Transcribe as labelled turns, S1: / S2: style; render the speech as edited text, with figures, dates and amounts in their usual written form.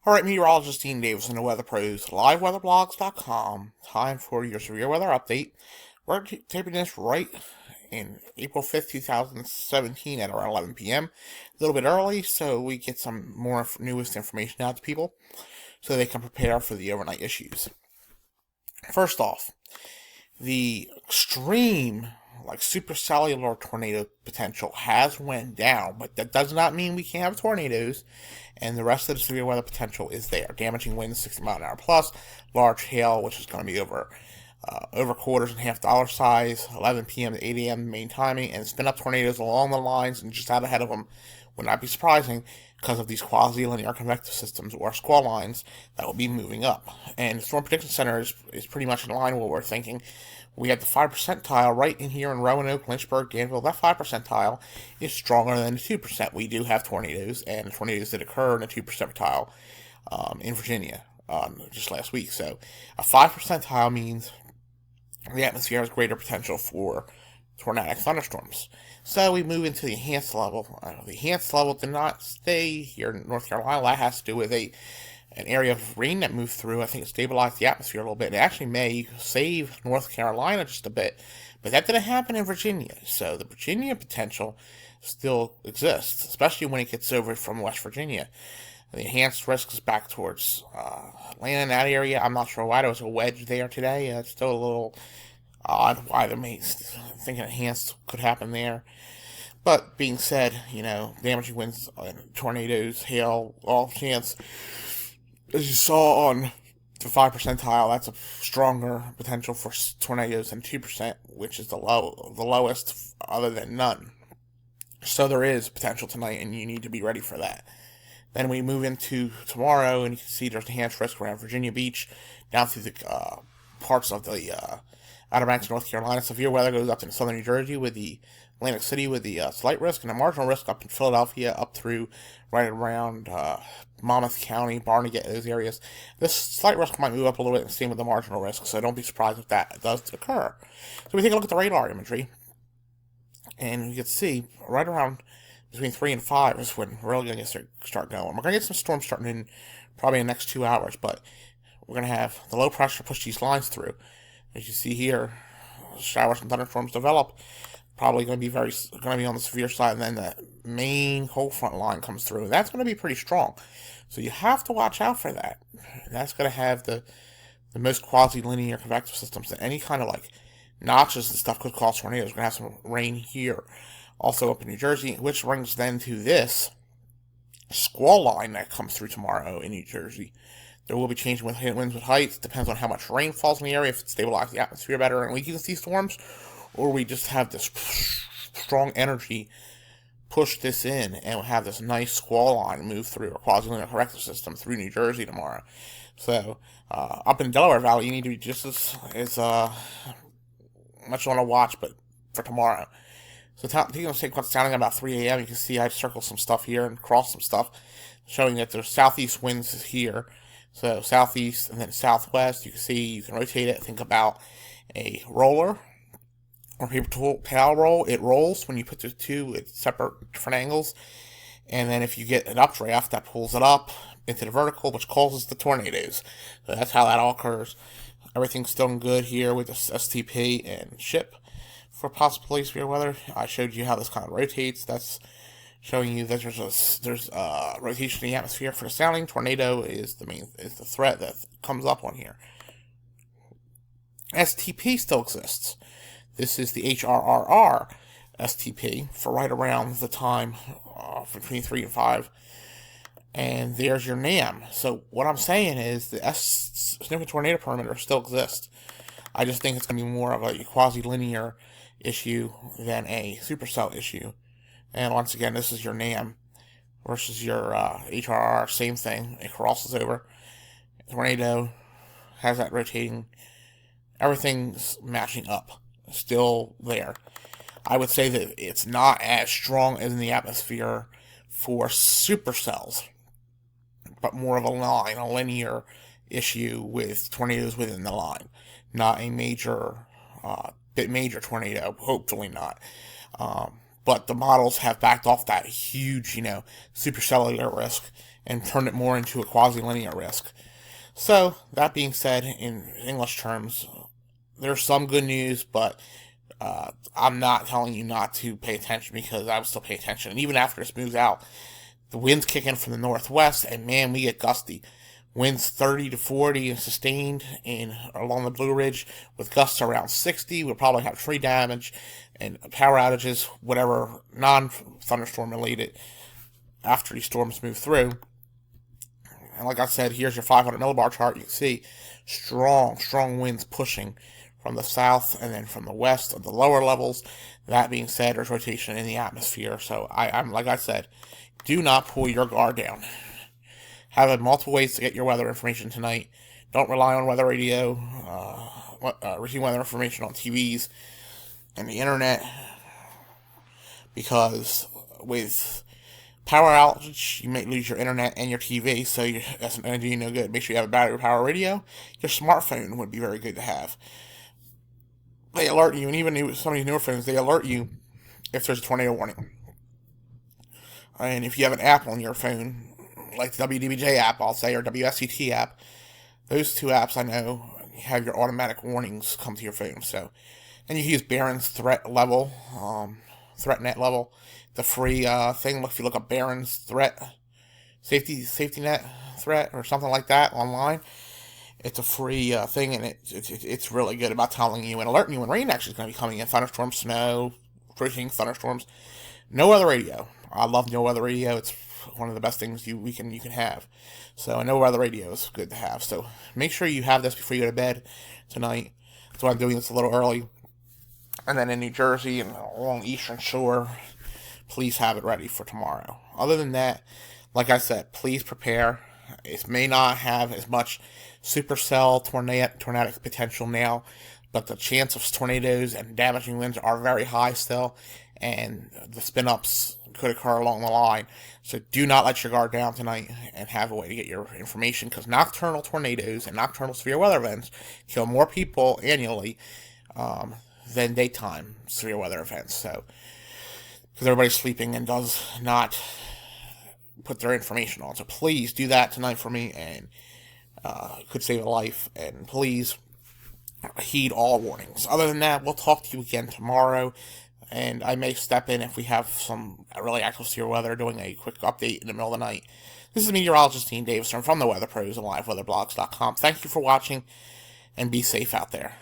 S1: Alright, meteorologist Dean Davis and the Weather Pros, liveweatherblogs.com. Time for your severe weather update. We're taping this right in April 5th, 2017 at around 11 p.m. A little bit early, so we get some more newest information out to people so they can prepare for the overnight issues. First off, the extreme, supercellular tornado potential has went down, but that does not mean we can't have tornadoes, and the rest of the severe weather potential is there. Damaging winds 60 mile an hour plus, large hail, which is going to be over quarters and half dollar size, 11 p.m. to 8 a.m. main timing, and spin up tornadoes along the lines and just out ahead of them would not be surprising because of these quasi-linear convective systems or squall lines that will be moving up. And the Storm Prediction Center is pretty much in line with what we're thinking. We have the 5 percentile right in here in Roanoke, Lynchburg, Danville. That 5 percentile is stronger than the 2%. We do have tornadoes, and tornadoes that occur in the 2 percentile in Virginia just last week. So a 5 percentile means the atmosphere has greater potential for tornadic thunderstorms. So we move into the enhanced level. The enhanced level did not stay here in North Carolina. That has to do with an area of rain that moved through. I think it stabilized the atmosphere a little bit. It actually may save North Carolina just a bit, but that didn't happen in Virginia. So the Virginia potential still exists, especially when it gets over from West Virginia. The enhanced risk is back towards land in that area. I'm not sure why there was a wedge there today. It's still a little odd why they may think enhanced could happen there. But being said, damaging winds, tornadoes, hail, all chance. As you saw on the 5 percentile, that's a stronger potential for tornadoes than 2%, which is the lowest other than none. So there is potential tonight, and you need to be ready for that. Then we move into tomorrow, and you can see there's enhanced risk around Virginia Beach, down through the parts of the Outer Banks of North Carolina. Severe weather goes up to southern New Jersey with the Atlantic City with the slight risk, and a marginal risk up in Philadelphia, up through right around Monmouth County, Barnegat, those areas. This slight risk might move up a little bit, and same with the marginal risk, so don't be surprised if that does occur. So we take a look at the radar imagery, and you can see right around between 3 and 5 is when we're really going to start going. We're going to get some storms starting in probably in the next 2 hours, but we're going to have the low pressure push these lines through. As you see here, showers and thunderstorms develop. Probably going to be on the severe side, and then the main cold front line comes through. That's going to be pretty strong, so you have to watch out for that. That's going to have the most quasi-linear convective systems, and any kind of notches and stuff could cause tornadoes. We're going to have some rain here, also up in New Jersey, which brings then to this squall line that comes through tomorrow in New Jersey. There will be changing with winds with heights. Depends on how much rain falls in the area, if it stabilizes the atmosphere better and weakens these storms, or we just have this strong energy push this in, and we'll have this nice squall line move through, or quasi-linear convective system through New Jersey tomorrow. So, up in Delaware Valley, you need to be just as much on a watch, but for tomorrow. So, taking a sequence sounding at about 3 a.m., you can see I've circled some stuff here and crossed some stuff, showing that there's southeast winds here. So southeast and then southwest, you can see you can rotate it. Think about a roller or paper towel roll. It rolls when you put the two at separate different angles. And then if you get an updraft, that pulls it up into the vertical, which causes the tornadoes. So that's how that all occurs. Everything's still good here with the STP and SHIP for possibly severe weather. I showed you how this kind of rotates. That's showing you that there's rotation in the atmosphere for the sounding. Tornado is the threat that comes up on here. STP still exists. This is the HRRR STP for right around the time between 3 and 5. And there's your NAM. So what I'm saying is the significant tornado perimeter still exists. I just think it's going to be more of a quasi-linear issue than a supercell issue. And once again, this is your NAM versus your HRR, same thing. It crosses over. Tornado has that rotating. Everything's matching up. Still there. I would say that it's not as strong as in the atmosphere for supercells, but more of a line, a linear issue with tornadoes within the line. Not a major tornado, hopefully not. but the models have backed off that huge, supercellular risk and turned it more into a quasi-linear risk. So, that being said, in English terms, there's some good news, but I'm not telling you not to pay attention, because I would still pay attention. And even after this moves out, the winds kick in from the northwest, and man, we get gusty. Winds 30 to 40 and sustained along the Blue Ridge, with gusts around 60. We'll probably have tree damage and power outages, whatever non-thunderstorm related, after these storms move through. And like I said, here's your 500 millibar chart. You can see strong winds pushing from the south and then from the west of the lower levels. That being said, there's rotation in the atmosphere. So I'm like I said, do not pull your guard down. Have multiple ways to get your weather information tonight. Don't rely on weather radio, receive weather information on TVs and the internet, because with power outage, you may lose your internet and your TV, so that's not going to do you no good. Make sure you have a battery power radio. Your smartphone would be very good to have. They alert you, and even some of these newer phones, they alert you if there's a tornado warning. And if you have an app on your phone, like the WDBJ app, I'll say, or WSCT app, those two apps I know have your automatic warnings come to your phone. So, and you can use Barron's threat level, ThreatNet level, the free thing. If you look up Barron's threat safety net threat or something like that online, it's a free thing, and it's really good about telling you and alerting you when rain actually is going to be coming in. Thunderstorms, snow, freezing thunderstorms. No weather radio. I love no weather radio. It's one of the best things you can have. So no weather radio is good to have. So make sure you have this before you go to bed tonight. That's why I'm doing this a little early. And then in New Jersey and along the Eastern Shore, please have it ready for tomorrow. Other than that, like I said, please prepare. It may not have as much supercell tornadic potential now, but the chance of tornadoes and damaging winds are very high still, and the spin-ups could occur along the line. So do not let your guard down tonight, and have a way to get your information, because nocturnal tornadoes and nocturnal severe weather events kill more people annually than daytime severe weather events. So, because everybody's sleeping and does not put their information on. So please do that tonight for me, and could save a life. And please heed all warnings. Other than that, we'll talk to you again tomorrow, and I may step in if we have some really active severe weather, doing a quick update in the middle of the night. This is meteorologist Dean Davison from the Weather Pros and LiveWeatherBlogs.com. Thank you for watching, and be safe out there.